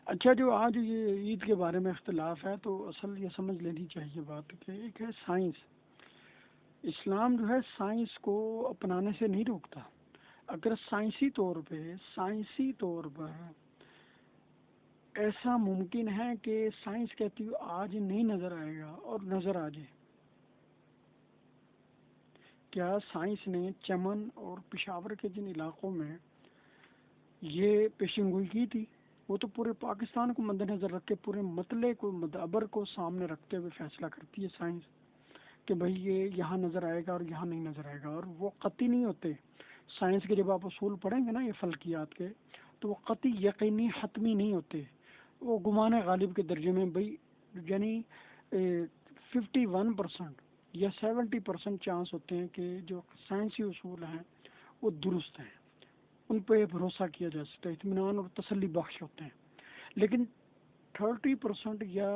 اچھا، جو آج یہ عید کے بارے میں اختلاف ہے تو اصل یہ سمجھ لینی چاہیے بات کہ ایک ہے سائنس. اسلام جو ہے سائنس کو اپنانے سے نہیں روکتا. اگر سائنسی طور پر ایسا ممکن ہے کہ سائنس کہتی ہے آج نہیں نظر آئے گا اور نظر آ جائے. کیا سائنس نے چمن اور پشاور کے جن علاقوں میں یہ پیشن گوئی کی تھی، وہ تو پورے پاکستان کو مد نظر رکھ کے پورے مسئلے کو مدبر کو سامنے رکھتے ہوئے فیصلہ کرتی ہے سائنس کہ بھئی یہ یہاں نظر آئے گا اور یہاں نہیں نظر آئے گا. اور وہ قطعی نہیں ہوتے. سائنس کے جب آپ اصول پڑھیں گے نا یہ فلکیات کے، تو وہ قطعی یقینی حتمی نہیں ہوتے. وہ گمان غالب کے درجے میں بھئی، یعنی 51% یا 70% چانس ہوتے ہیں کہ جو سائنسی اصول ہیں وہ درست ہیں، ان پہ بھروسہ کیا جا سکتا ہے، اطمینان اور تسلی بخش ہوتے ہیں. لیکن 30% یا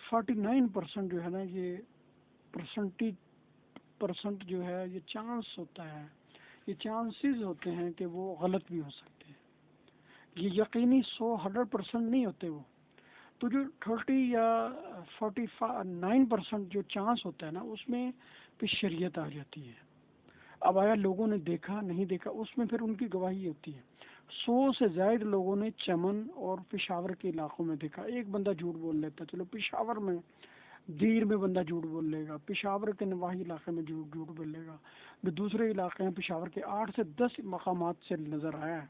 49% جو ہے نا، یہ پرسنٹیج پرسنٹ جو ہے یہ چانس ہوتا ہے، یہ چانسز ہوتے ہیں کہ وہ غلط بھی ہو سکتے ہیں. یہ یقینی 100% نہیں ہوتے. وہ تو جو 30 یا 49% جو چانس ہوتا ہے نا، اس میں پھر شریعت آ جاتی ہے. اب آیا لوگوں نے دیکھا نہیں دیکھا، اس میں پھر ان کی گواہی ہوتی ہے. 100 سے زائد لوگوں نے چمن اور پشاور کے علاقوں میں دیکھا. ایک بندہ جھوٹ بول لیتا، چلو پشاور میں دیر میں بندہ جھوٹ بول لے گا، پشاور کے نواحی علاقے میں جھوٹ بولے گا. جو دوسرے علاقے ہیں پشاور کے 8 سے 10 مقامات سے نظر آیا ہے.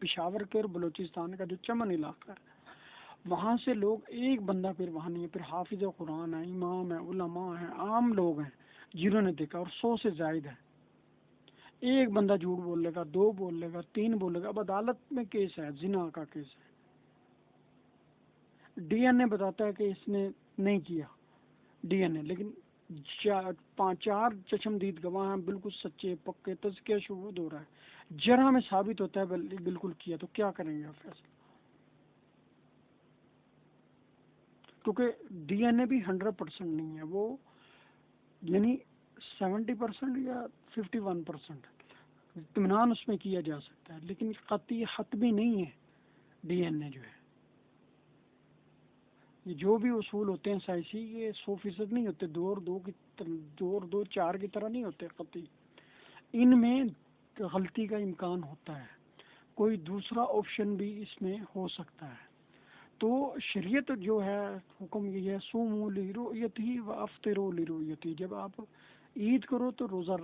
پشاور کے اور بلوچستان کا جو چمن علاقہ ہے، وہاں سے لوگ ایک بندہ پھر وہاں نہیں ہے، پھر حافظ قرآن ہیں، امام ہیں، علماء ہیں، عام لوگ ہیں جنہوں نے دیکھا، اور 100 سے زائد ہے. ایک بندہ جھوٹ بول لے گا، 2 بول لے گا، 3 بول لے گا. اب عدالت میں کیس ہے، زنا کا کیس ہے. ڈی این اے بتاتا ہے کہ اس نے نہیں کیا ڈی این اے، لیکن چار چشمدید گواہ ہیں بالکل سچے پکے، تزکیہ شہود ہو رہا ہے، جرح میں ثابت ہوتا ہے بالکل کیا. تو کیا کریں گے آپ فیصلہ؟ کیونکہ ڈی این اے بھی 100% نہیں ہے، وہ یعنی 70% یا 51% اطمینان اس میں کیا جا سکتا ہے، لیکن قطعی حتمی نہیں ہے. ڈی این اے جو ہے، یہ جو بھی اصول ہوتے ہیں سائنسی، یہ 100% نہیں ہوتے. 2 اور 2 4 کی طرح نہیں ہوتے قطعی. ان میں غلطی کا امکان ہوتا ہے، کوئی دوسرا آپشن بھی اس میں ہو سکتا ہے. تو شریعت جو ہے حکم یہ ہے، سومو لرؤیتہ و افطروا لرؤیتہ. جب آپ عید کرو تو روزہ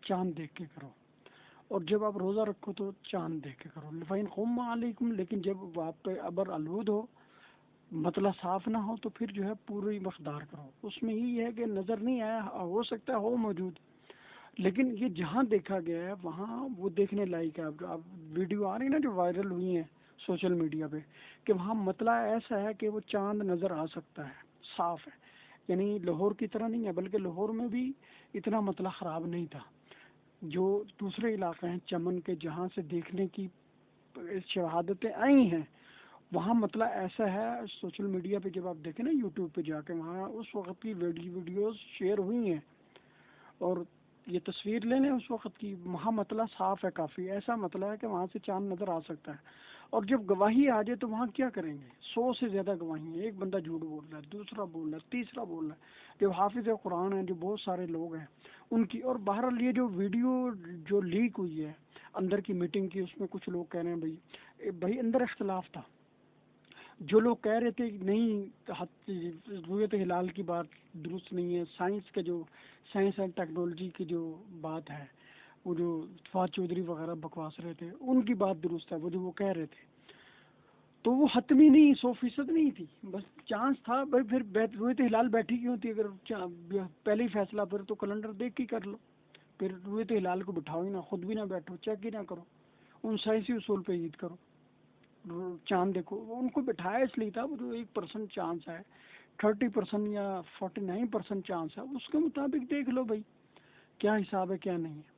چاند دیکھ کے کرو، اور جب آپ روزہ رکھو تو چاند دیکھ کے کرو. فَإِنْ غُمَّ عَلَيْكُمْ، لیکن جب آپ پہ ابر آلود ہو، مطلع صاف نہ ہو، تو پھر جو ہے پوری مقدار کرو. اس میں یہ ہے کہ نظر نہیں آیا، ہو سکتا ہے ہو موجود، لیکن یہ جہاں دیکھا گیا ہے وہاں وہ دیکھنے لائق ہے. اب ویڈیو آ رہی ہے نا جو وائرل ہوئی ہیں سوشل میڈیا پہ، کہ وہاں مطلع ایسا ہے کہ وہ چاند نظر آ سکتا ہے، صاف ہے. یعنی لاہور کی طرح نہیں ہے، بلکہ لاہور میں بھی اتنا مطلع خراب نہیں تھا. جو دوسرے علاقے ہیں چمن کے جہاں سے دیکھنے کی شہادتیں آئی ہیں، وہاں مطلع ایسا ہے. سوشل میڈیا پہ جب آپ دیکھیں نا، یوٹیوب پہ جا کے، وہاں اس وقت کی ویڈیوز شیئر ہوئی ہیں، اور یہ تصویر لے لیں اس وقت کی، وہاں مطلع صاف ہے کافی. ایسا مطلع ہے کہ وہاں سے چاند نظر آ سکتا ہے. اور جب گواہی آ جائے تو وہاں کیا کریں گے؟ 100 سے زیادہ گواہی ہیں، ایک بندہ جھوٹ بول رہا ہے، دوسرا بول رہا ہے، تیسرا بول رہا ہے. جو حافظ قرآن ہیں، جو بہت سارے لوگ ہیں ان کی. اور بہرحال یہ جو ویڈیو جو لیک ہوئی ہے اندر کی میٹنگ کی، اس میں کچھ لوگ کہہ رہے ہیں بھائی اندر اختلاف تھا. جو لوگ کہہ رہے تھے کہ نہیں، رؤیت ہلال کی بات درست نہیں ہے، سائنس کا جو سائنس اینڈ ٹیکنالوجی کی جو بات ہے، وہ جو فواد چودھری وغیرہ بکواس رہے تھے، ان کی بات درست ہے، وہ جو وہ کہہ رہے تھے. تو وہ حتمی نہیں، 100% نہیں تھی، بس چانس تھا. بھائی پھر رؤیت ہلال بیٹھی کیوں تھی؟ اگر پہلے ہی فیصلہ پھر تو کیلنڈر دیکھ کے کر لو. پھر رؤیت ہلال کو بٹھاؤ ہی نہ، خود بھی نہ بیٹھو، چیک ہی نہ کرو، ان سائنسی اصول پہ عید کرو، چاند دیکھو. وہ ان کو بٹھایا اس لیے تھا، وہ جو 1% چانس ہے، 30% یا 49% چانس ہے، اس کے مطابق دیکھ لو بھائی کیا حساب ہے کیا نہیں ہے.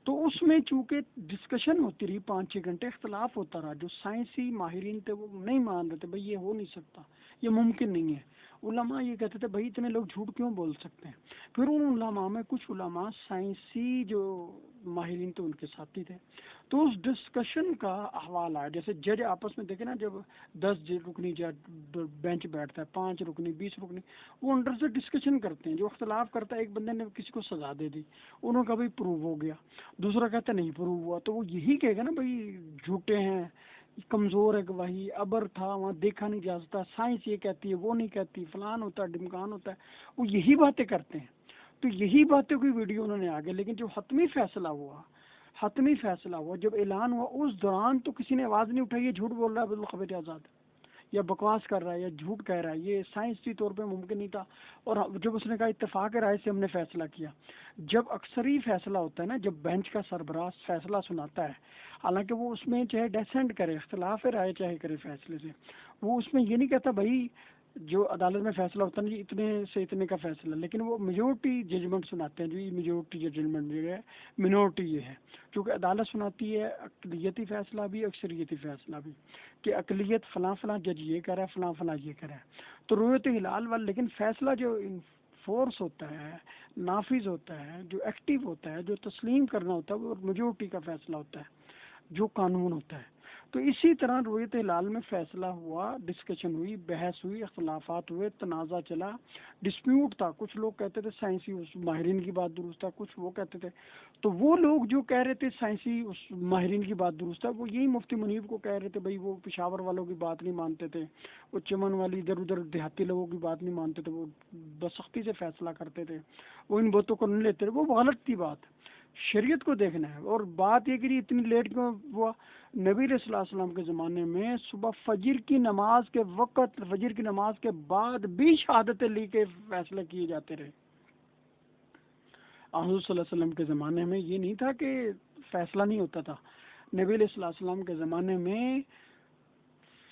تو اس میں چونکہ ڈسکشن ہوتی رہی 5-6 گھنٹے، اختلاف ہوتا رہا. جو سائنسی ماہرین تھے وہ نہیں مان رہے تھے بھائی یہ ہو نہیں سکتا، یہ ممکن نہیں ہے. علماء یہ کہتے تھے بھائی اتنے لوگ جھوٹ کیوں بول سکتے ہیں. پھر ان علماء میں کچھ علماء سائنسی جو ماہرین تو ان کے ساتھی تھے. تو اس ڈسکشن کا احوال آیا, جیسے جج آپس میں دیکھیں نا, جب 10 رکنی جج بینچ بیٹھتا ہے, 5 رکنی 20 رکنی, وہ انڈر سے ڈسکشن کرتے ہیں. جو اختلاف کرتا ہے, ایک بندے نے کسی کو سزا دے دی, انہوں کا بھائی پروو ہو گیا, دوسرا کہتا نہیں پروو ہوا, تو وہ یہی کہے گا نا بھائی جھوٹے ہیں, کمزور ہے گواہی, ابر تھا وہاں دیکھا نہیں جا سکتا, سائنس یہ کہتی ہے وہ نہیں کہتی, فلان ہوتا ہے ڈمکان ہوتا ہے, وہ یہی باتیں کرتے ہیں. تو یہی باتیں کوئی ویڈیو انہوں نے آگے, لیکن جو حتمی فیصلہ ہوا جب اعلان ہوا, اس دوران تو کسی نے آواز نہیں اٹھائی یہ جھوٹ بول رہا ہے بالخبر آزاد, یا بکواس کر رہا ہے, یا جھوٹ کہہ رہا ہے, یہ سائنسی طور پہ ممکن نہیں تھا. اور جب اس نے کہا اتفاق رائے سے ہم نے فیصلہ کیا, جب اکثری فیصلہ ہوتا ہے نا, جب بینچ کا سربراہ فیصلہ سناتا ہے, حالانکہ وہ اس میں چاہے ڈیسنٹ کرے, اختلاف رائے چاہے کرے فیصلے سے, وہ اس میں یہ نہیں کہتا بھائی جو عدالت میں فیصلہ ہوتا ہے نا اتنے سے اتنے کا فیصلہ, لیکن وہ میجورٹی ججمنٹ سناتے ہیں. جو یہ میجورٹی ججمنٹ جو ہے, منورٹی یہ ہے, کیونکہ عدالت سناتی ہے اقلیتی فیصلہ بھی اکثریتی فیصلہ بھی, کہ اقلیت فلاں فلاں جج یہ کرا ہے, فلاں فلاں یہ کرا ہے. تو رویت ہلال وال, لیکن فیصلہ جو فورس ہوتا ہے, نافذ ہوتا ہے, جو ایکٹیو ہوتا ہے, جو تسلیم کرنا ہوتا ہے, وہ میجورٹی کا فیصلہ ہوتا ہے, جو قانون ہوتا ہے. تو اسی طرح رویت ہلال میں فیصلہ ہوا, ڈسکشن ہوئی, بحث ہوئی, اختلافات ہوئے, تنازع چلا, ڈسپیوٹ تھا. کچھ لوگ کہتے تھے سائنسی اس ماہرین کی بات درست ہے, کچھ وہ کہتے تھے. تو وہ لوگ جو کہہ رہے تھے سائنسی اس ماہرین کی بات درست ہے, وہ یہی مفتی منیب کو کہہ رہے تھے بھائی وہ پشاور والوں کی بات نہیں مانتے تھے, وہ چمن والی ادھر ادھر دیہاتی لوگوں کی بات نہیں مانتے تھے, وہ بسختی سے فیصلہ کرتے تھے, وہ ان باتوں کو نہیں لیتے تھے. وہ غلط تھی بات, شریعت کو دیکھنا ہے. اور بات یہ کہ اتنی لیٹ کیوں ہوا, نبی علیہ الصلوۃ والسلام کے زمانے میں صبح فجر کی نماز کے وقت, فجر کی نماز کے بعد بھی شہادتیں لی کے فیصلے کیے جاتے رہے. حضور صلی اللہ علیہ وسلم کے زمانے میں یہ نہیں تھا کہ فیصلہ نہیں ہوتا تھا. نبی علیہ الصلوۃ والسلام کے زمانے میں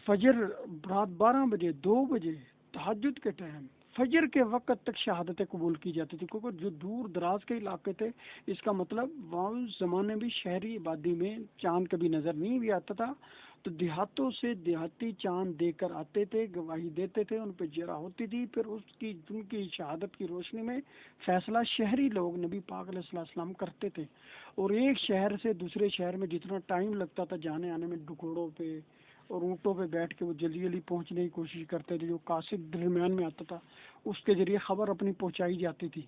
فجر رات 12 بجے 2 بجے تہجد کے ٹائم فجر کے وقت تک شہادتیں قبول کی جاتی تھی, کیونکہ جو دور دراز کے علاقے تھے, اس کا مطلب وہاں اس زمانے میں شہری آبادی میں چاند کبھی نظر نہیں بھی آتا تھا, تو دیہاتوں سے دیہاتی چاند دے کر آتے تھے, گواہی دیتے تھے, ان پہ جرا ہوتی تھی, پھر اس کی ان کی شہادت کی روشنی میں فیصلہ شہری لوگ نبی پاک علیہ الصلوۃ والسلام کرتے تھے. اور ایک شہر سے دوسرے شہر میں جتنا ٹائم لگتا تھا جانے آنے میں, گھوڑوں پہ اور اونٹوں پہ بیٹھ کے وہ جلدی جلدی پہنچنے کی کوشش کرتے تھے. جو قاصد درمیان میں آتا تھا اس کے ذریعے خبر اپنی پہنچائی جاتی تھی.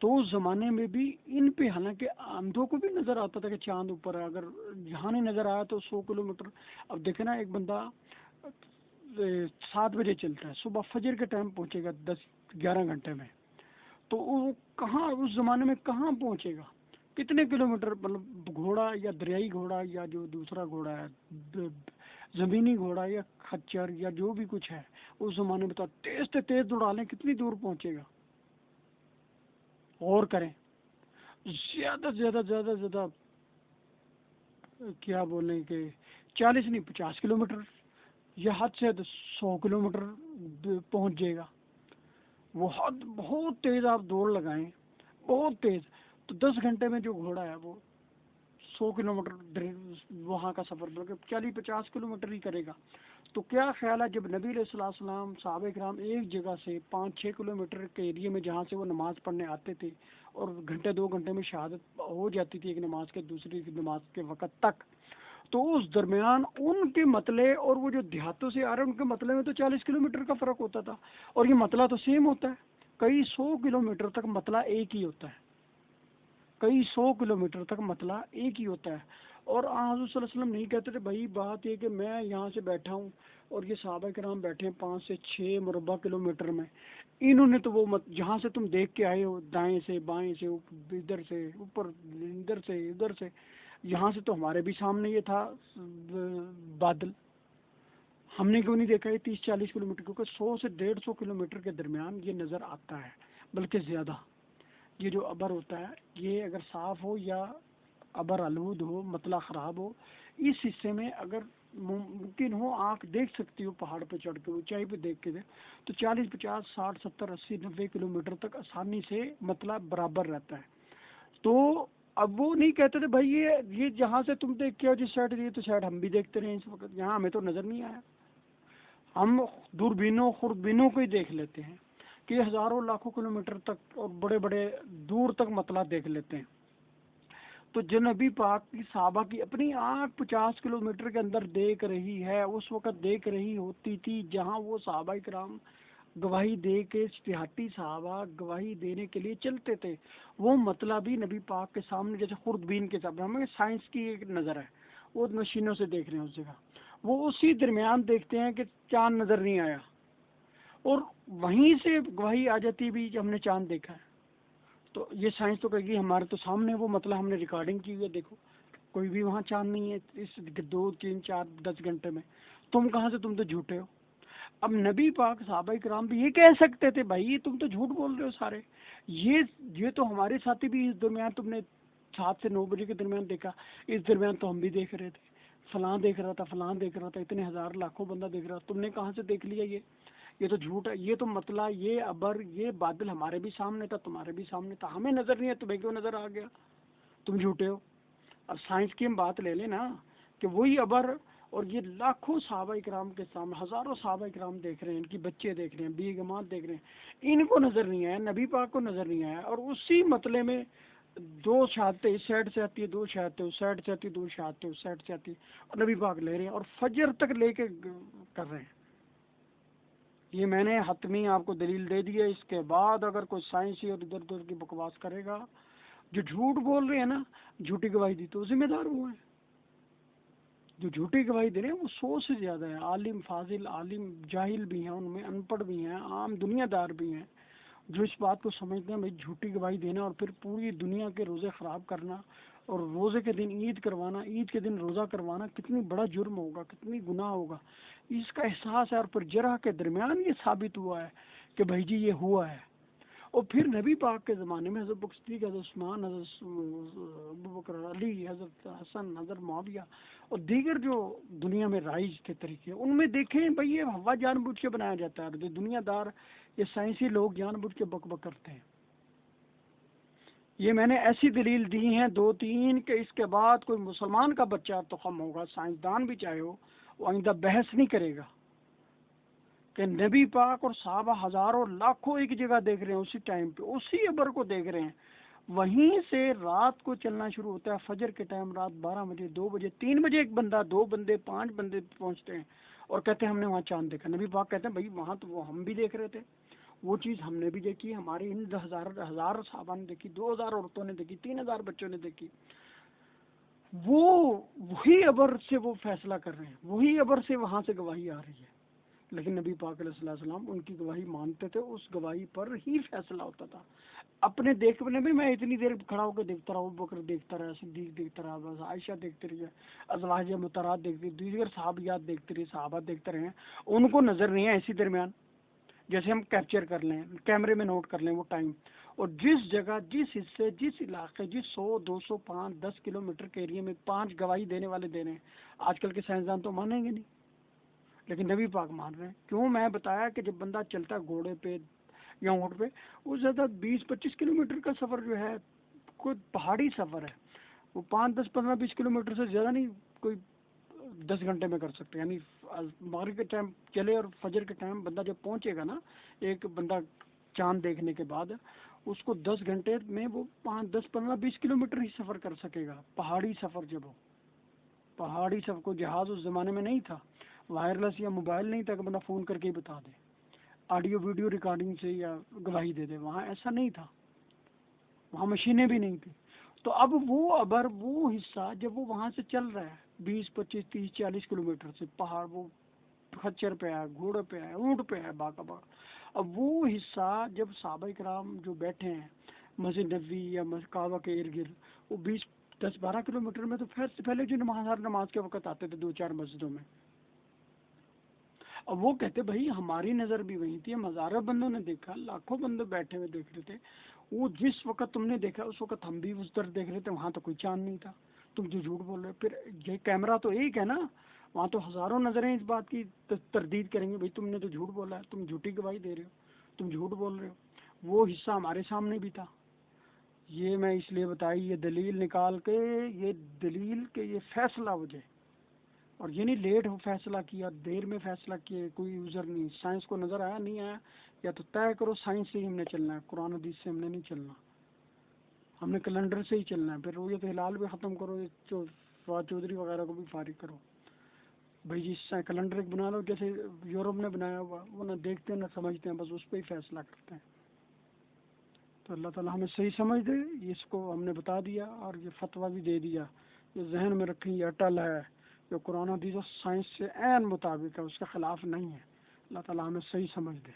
تو اس زمانے میں بھی ان پہ, حالانکہ اندھوں کو بھی نظر آتا تھا کہ چاند اوپر ہے, اگر یہاں نہیں نظر آیا تو 100 کلومیٹر. اب دیکھیں نا, ایک بندہ 7 بجے چلتا ہے, صبح فجر کے ٹائم پہنچے گا 10-11 گھنٹے میں, تو وہ کہاں اس زمانے میں کہاں پہنچے گا, کتنے کلومیٹر, مطلب گھوڑا یا دریائی گھوڑا یا جو دوسرا گھوڑا ہے زمینی گھوڑا یا خچر یا جو بھی کچھ ہے اس زمانے میں, تو تیز سے تیز دوڑا لیں کتنی دور پہنچے گا. اور کریں زیادہ زیادہ کیا بولیں کہ 40 نہیں 50 کلومیٹر یا حد سے 100 کلومیٹر پہنچ جائے گا. وہ حد بہت تیز آپ دوڑ لگائیں, بہت تیز, تو 10 گھنٹے میں جو گھوڑا ہے وہ 100 کلومیٹر وہاں کا سفر بلکہ 40-50 کلومیٹر ہی کرے گا. تو کیا خیال ہے جب نبی علیہ الصلوۃ والسلام صحابہ کرام ایک جگہ سے 5-6 کلومیٹر کے ایریے میں جہاں سے وہ نماز پڑھنے آتے تھے, اور گھنٹے 2 گھنٹے میں شہادت ہو جاتی تھی ایک نماز کے دوسری نماز کے وقت تک, تو اس درمیان ان کے مطلع اور وہ جو دیہاتوں سے آ رہے ہیں ان کے مطلع میں تو 40 کلومیٹر کا فرق ہوتا تھا, اور یہ مطلع تو سیم ہوتا ہے, کئی 100 کلومیٹر تک مطلع ایک ہی ہوتا ہے, کئی 100 کلومیٹر تک مطلع ایک ہی ہوتا ہے. اور حضور صلی اللہ علیہ وسلم نہیں کہتے تھے بھائی بات یہ کہ میں یہاں سے بیٹھا ہوں اور یہ صحابہ کرام بیٹھے ہیں 5 سے 6 مربع کلومیٹر میں, انہوں نے تو وہ جہاں سے تم دیکھ کے آئے ہو دائیں سے بائیں سے ادھر سے اوپر ادھر سے یہاں سے تو ہمارے بھی سامنے یہ تھا بادل, ہم نے کیوں نہیں دیکھا یہ 30-40 کلومیٹر, کیونکہ 100 سے 150 کلومیٹر کے درمیان یہ نظر آتا ہے, بلکہ زیادہ. یہ جو ابر ہوتا ہے یہ اگر صاف ہو یا ابر آلود ہو, مطلع خراب ہو, اس حصے میں اگر ممکن ہو آنکھ دیکھ سکتی ہو پہاڑ پہ چڑھ کے اونچائی پہ دیکھ کے تو 40-50-60-70-80-90 کلومیٹر تک آسانی سے مطلع برابر رہتا ہے. تو اب وہ نہیں کہتے تھے بھائی یہ جہاں سے تم دیکھ کے جس سائڈ یہ تو سائڈ ہم بھی دیکھتے رہے اس وقت, یہاں ہمیں تو نظر نہیں آیا, ہم دوربینوں خوربینوں کو ہی دیکھ لیتے ہیں کہ ہزاروں لاکھوں کلومیٹر تک اور بڑے بڑے دور تک مطلع دیکھ لیتے ہیں. تو جو نبی پاک کی صحابہ کی اپنی آنکھ 50 کلومیٹر کے اندر دیکھ رہی ہے، اس وقت دیکھ رہی ہوتی تھی جہاں وہ صحابہ کرام گواہی دے کے دیہاتی صحابہ گواہی دینے کے لیے چلتے تھے، وہ مطلب ہی نبی پاک کے سامنے جیسے خوردبین کے سامنے ہمیں سائنس کی ایک نظر ہے، وہ مشینوں سے دیکھ رہے ہیں اس جگہ، وہ اسی درمیان دیکھتے ہیں کہ چاند نظر نہیں آیا، اور وہیں سے گواہی آ جاتی بھی کہ ہم نے چاند دیکھا ہے۔ تو یہ سائنس تو کہے گی ہمارے تو سامنے وہ مطلب ہم نے ریکارڈنگ کی ہوئی ہے، دیکھو کوئی بھی وہاں چاند نہیں ہے اس 2 3 4 10 گھنٹے میں، تم کہاں سے، تم تو جھوٹے ہو۔ اب نبی پاک صحابہ کرام بھی یہ کہہ سکتے تھے بھائی یہ تم تو جھوٹ بول رہے ہو سارے، یہ تو ہمارے ساتھی بھی اس درمیان تم نے 7 سے 9 بجے کے درمیان دیکھا، اس درمیان تو ہم بھی دیکھ رہے تھے، فلاں دیکھ رہا تھا، فلاں دیکھ رہا تھا، اتنے ہزار لاکھوں بندہ دیکھ رہا، تم نے کہاں سے دیکھ لیا، یہ تو جھوٹ ہے، یہ تو مطلب یہ ابر یہ بادل ہمارے بھی سامنے تھا، تمہارے بھی سامنے تھا، ہمیں نظر نہیں ہے، تمہیں کیوں نظر آ گیا، تم جھوٹے ہو۔ اب سائنس کی ہم بات لے لیں نا کہ وہی ابر اور یہ لاکھوں صحابہ کرام کے سامنے ہزاروں صحابہ کرام دیکھ رہے ہیں، ان کی بچے دیکھ رہے ہیں، بیگمات دیکھ رہے ہیں، ان کو نظر نہیں آیا، نبی پاک کو نظر نہیں آیا، اور اسی مطلع میں 2 شہادتیں اس سائڈ سے آتی ہے، 2 شہادتیں اس سائڈ سے آتی ہے، 2 شہادتیں اس سائڈ سے آتی ہے، اور نبی پاک لے رہے ہیں اور فجر تک لے کے کر رہے ہیں۔ یہ میں نے حتمی آپ کو دلیل دے دی ہے، اس کے بعد اگر کوئی سائنسی اور ادھر ادھر کی بکواس کرے گا، جو جھوٹ بول رہے ہیں نا، جھوٹی گواہی دی تو ذمہ دار ہوئے ہیں، جو جھوٹی گواہی دے رہے ہیں وہ 100 سے زیادہ ہے، عالم فاضل، عالم جاہل بھی ہیں، ان میں ان پڑھ بھی ہیں، عام دنیا دار بھی ہیں، جو اس بات کو سمجھتے ہیں بھائی جھوٹی گواہی دینا اور پھر پوری دنیا کے روزے خراب کرنا اور روزے کے دن عید کروانا، عید کے دن روزہ کروانا کتنی بڑا جرم ہوگا، کتنی گناہ ہوگا، اس کا احساس ہے، اور پھر جرح کے درمیان یہ ثابت ہوا ہے کہ بھائی جی یہ ہوا ہے۔ اور پھر نبی پاک کے زمانے میں حضرت بکر صدیق، حضرت عثمان، حضرت ابوبکر، علی، حضرت حسن، حضرت معاویہ اور دیگر جو دنیا میں رائج تھے طریقے، ان میں دیکھیں بھائی یہ ہوا جان بوجھ کے بنایا جاتا ہے، اور جو دنیا دار یہ سائنسی لوگ جان بوجھ کے بک بک کرتے ہیں۔ یہ میں نے ایسی دلیل دی ہیں 2 3 کہ اس کے بعد کوئی مسلمان کا بچہ تخم ہوگا، سائنسدان بھی چاہے ہو، وہ آئندہ بحث نہیں کرے گا کہ نبی پاک اور صحابہ ہزاروں لاکھوں ایک جگہ دیکھ رہے ہیں، اسی ٹائم پہ اسی ابر کو دیکھ رہے ہیں، وہیں سے رات کو چلنا شروع ہوتا ہے، فجر کے ٹائم رات 12 بجے، 2 بجے، 3 بجے ایک بندہ، 2 بندے، 5 بندے پہنچتے ہیں اور کہتے ہیں ہم نے وہاں چاند دیکھا۔ نبی پاک کہتے ہیں بھائی وہاں تو وہ ہم بھی دیکھ رہے تھے، وہ چیز ہم نے بھی دیکھی، ہماری ان ہزار صحابہ نے دیکھی، 2000 عورتوں نے دیکھی، 3000 بچوں نے دیکھی۔ وہی ابر سے وہ فیصلہ کر رہے ہیں، وہی ابر سے وہاں سے گواہی آ رہی ہے، لیکن نبی پاک علیہ السلام ان کی گواہی مانتے تھے، اس گواہی پر ہی فیصلہ ہوتا تھا۔ اپنے دیکھنے میں میں اتنی دیر کھڑا ہو کے دیکھتا رہا، ابوبکر دیکھتا رہا، صدیق دیکھتا رہا، بس عائشہ دیکھتی رہی، ازواج مطہرات دیکھتی، دیگر صحابیات دیکھتے رہے، صحابہ دیکھتے رہے، ان کو نظر نہیں ہے اسی درمیان، جیسے ہم کیپچر کر لیں، کیمرے میں نوٹ کر لیں وہ ٹائم، اور جس جگہ، جس حصے، جس علاقے، جس 100 200 5 10 کلومیٹر کے ایریے میں 5 گواہی دینے والے دے رہے ہیں، آج کل کے سائنسدان تو مانیں گے نہیں، لیکن نبی پاک مان رہے ہیں۔ کیوں؟ میں بتایا کہ جب بندہ چلتا ہے گھوڑے پہ یا اونٹ پہ، وہ زیادہ 20 25 کلومیٹر کا سفر جو ہے کوئی پہاڑی سفر ہے، وہ 5 10 15 20 کلومیٹر سے زیادہ نہیں کوئی 10 گھنٹے میں کر سکتے، یعنی مغرب کے ٹائم چلے اور فجر کے ٹائم بندہ جب پہنچے گا نا، ایک بندہ چاند دیکھنے کے بعد اس کو 10 گھنٹے میں وہ 5 10 15 20 کلومیٹر ہی سفر کر سکے گا، پہاڑی سفر جب ہو، پہاڑی سفر کو جہاز اس زمانے میں نہیں تھا، وائرلیس یا موبائل نہیں تھا کہ بندہ فون کر کے ہی بتا دے، آڈیو ویڈیو ریکارڈنگ سے یا گواہی دے دے، وہاں ایسا نہیں تھا، وہاں مشینیں بھی نہیں تھیں۔ تو اب وہ ابر، وہ حصہ جب وہ وہاں سے چل رہا ہے 20 25 30 40 کلومیٹر سے، پہاڑ وہ کھچر پہ ہے، گھوڑے پہ ہے، اونٹ پہ ہے، باقا، اب وہ حصہ جب صحابہ کرام جو بیٹھے ہیں مسجد نبوی یا کعبہ کے ارد گرد، وہ 10 12 کلومیٹر میں، تو پہلے جو نماز، ہر نماز کے وقت آتے تھے 2 4 مسجدوں میں، اب وہ کہتے بھائی ہماری نظر بھی وہیں تھی، ہم ہزاروں بندوں نے دیکھا، لاکھوں بندے بیٹھے ہوئے دیکھ رہے تھے، وہ جس وقت تم نے دیکھا اس وقت ہم بھی اس طرف دیکھ رہے تھے، وہاں تو کوئی چاند نہیں تھا، تم جو جھوٹ بول رہے ہو، پھر یہ کیمرہ تو ایک ہے نا، وہاں تو ہزاروں نظریں اس بات کی تردید کریں گے، بھائی تم نے تو جھوٹ بولا ہے، تم جھوٹی گواہی دے رہے ہو، تم جھوٹ بول رہے ہو، وہ حصہ ہمارے سامنے بھی تھا۔ یہ میں اس لیے بتائی، یہ دلیل نکال کے، یہ دلیل کہ یہ فیصلہ ہو جائے، اور یہ نہیں لیٹ ہو فیصلہ کیا، دیر میں فیصلہ کیا، کوئی عذر نہیں، سائنس کو نظر آیا نہیں آیا، یا تو طے کرو سائنس سے ہی ہم نے چلنا ہے، قرآن حدیث سے ہم نے نہیں چلنا۔ ہم نے کیلنڈر سے ہی چلنا ہے. پھر رؤیت ہلال بھی ختم کرو, یہ جو فواد چودھری وغیرہ کو بھی فارغ کرو بھائی جی. کیلنڈر ایک بنا لو جیسے یورپ نے بنایا ہوا, وہ نہ دیکھتے ہیں نہ سمجھتے ہیں, بس اس پہ ہی فیصلہ کرتے ہیں. تو اللہ تعالیٰ ہمیں صحیح سمجھ دے. اس کو ہم نے بتا دیا اور یہ فتویٰ بھی دے دیا, یہ ذہن میں رکھیں, یہ اٹل ہے, جو قرآن حدیث و سائنس سے عین مطابق ہے, اس کے خلاف نہیں ہے. اللہ تعالیٰ ہمیں صحیح سمجھ دے.